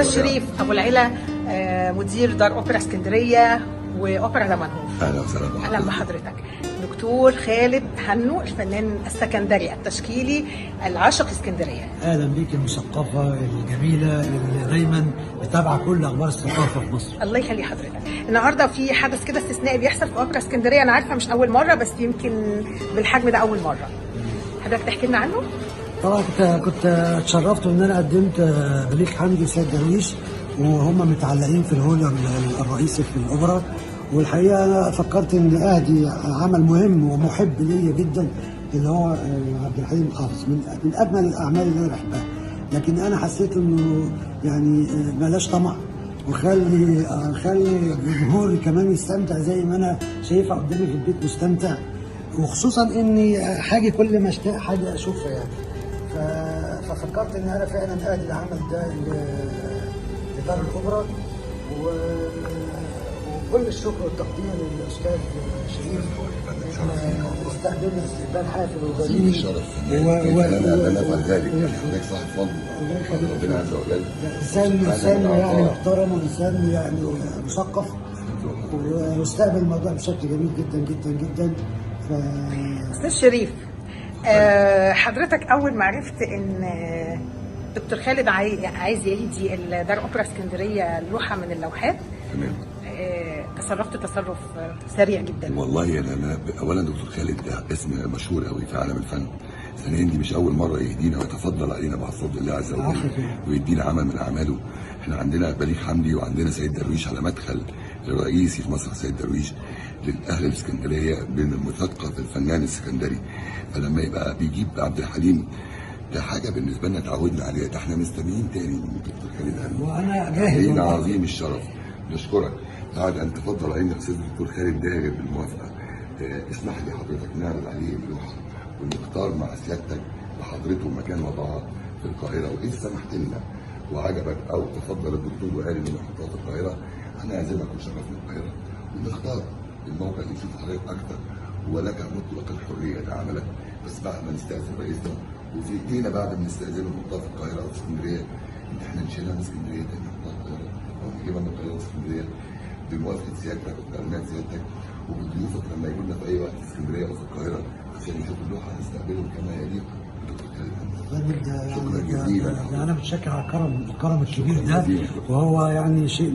استاذ شريف ابو العلا، مدير دار اوبرا اسكندريه واوبرا دمنهور. اهلا وسهلا. اهلا بحضرتك. دكتور خالد هنو، الفنان السكندري التشكيلي العاشق اسكندريه. اهلا بيك المثقفه الجميله اللي دايما متابعه كل اخبار الثقافه في مصر. الله يخلي حضرتك. النهارده في حدث كده استثنائي بيحصل في اوبرا اسكندريه، انا عارفه مش اول مره بس يمكن بالحجم ده اول مره. حضرتك تحكي لنا عنه؟ طبعا كنت اتشرفت ان انا قدمت بليغ حمدي وسيد درويش وهم متعلقين في الهول الرئيسي في الاوبرا، والحقيقه انا فكرت ان اهدي عمل مهم ومحب ليا جدا اللي هو عبد الحليم حافظ، من اجمل الاعمال اللي انا بحبها، لكن انا حسيت انه يعني بلاش طمع وخلي جمهوري كمان يستمتع زي ما انا شايفها قدامي في البيت مستمتع، وخصوصا اني حاجه كل ما اشتاق حاجه اشوفها يعني. ففكرت ان انا فعلا اهدي العمل ده لدار الاوبرا، وكل الشكر والتقدير للاستاذ شريف. استقبلنا استقبال حافل وجميل. شرف انا افعل ذلك، حضرتك صاحب فضل ربنا عز وجل. انسان يعني محترم وانسان يعني مثقف، واستقبل الموضوع بشكل جميل جدا جدا جدا. استاذ شريف، حضرتك اول ما عرفت ان دكتور خالد عايز يهدي دار اوبرا اسكندريه لوحه من اللوحات، تمام، تصرفت تصرف سريع جدا. والله انا اولا دكتور خالد ده اسم مشهور قوي في عالم الفن، ثانيا دي مش اول مره يهدينا ويتفضل علينا بفضل الله عز وجل ويدينا عمل من اعماله. احنا عندنا بليغ حمدي وعندنا سيد درويش على مدخل الرئيسي في مسرح سيد درويش للاهل الاسكندريه بين المثقف الفنان السكندري، فلما يبقى بيجيب عبد الحليم ده حاجه بالنسبه لنا تعودنا عليها، ده احنا مستنيين تاني من دكتور خالد هنو، وانا جاهز لينا عظيم الشرف. نشكرك بعد ان تفضل علينا الاستاذ الدكتور خالد داغر بالموافقه. اسمح لي حضرتك نعرض عليه اللوحه ونختار مع سيادتك لحضرته مكان وضعها في القاهره، واذا سمحت لنا وعجبك او تفضل الدكتور وقال انه نحطها في القاهره، هنعزمك وشرفنا القاهره ونختار الموقع اللي يشوف حضرتك اكتر، ولك مطلق الحريه لعملك، بس بعد ما نستاذن رئيسنا وفي ايدينا بعد ما نستاذنه نحطها في القاهره او في اسكندريه، ان احنا نشيلها من اسكندريه تاني نحطها في القاهره او نجيبها من القاهره واسكندريه بموافقه سيادتك وتعليمات سيادتك وبضيوفك لما يجوا لنا في اي وقت في اسكندريه او في القاهره عشان يشوفوا اللوحه نستقبلهم كما يليق بدكتور خالد. شكرا جزيلا. انا متشكر على الكرم الكبير ده، وهو يعني شيء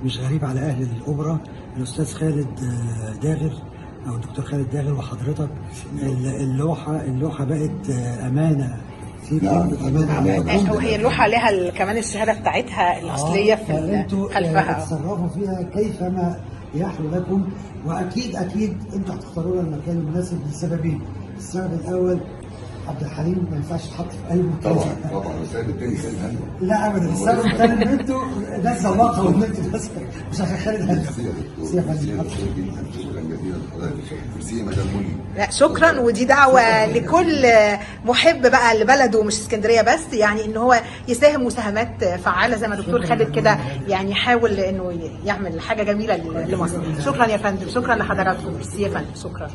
مش غريب على اهل الاوبرا. الاستاذ خالد داغر او الدكتور خالد داغر وحضرتك، اللوحه بقت امانه. نعم، وهي اللوحه لها كمان الشهاده بتاعتها الاصليه في خلفها. تتصرفوا فيها كيفما يحلو لكم، واكيد انتوا هتختاروا لنا المكان المناسب لسببين. السبب الاول عبد الحليم ما ينفعش يتحط في اي مكان. طبعا السبب الثاني خالد هنو. لا ابدا، السبب الثاني ان انتوا ناس ذواقه وان انتوا ناس مش عشان خالد هنو. شكرا جزيلا لحضرتك. ميرسي مدام منى. لا شكرا، ودي دعوه لكل محب بقى لبلده مش اسكندريه بس، يعني ان هو يساهم مساهمات فعاله زي ما دكتور خالد كده، يعني يحاول انه يعمل حاجه جميله لمصر. شكرا يا فندم، شكرا لحضراتكم. ميرسي يا فندم، شكرا.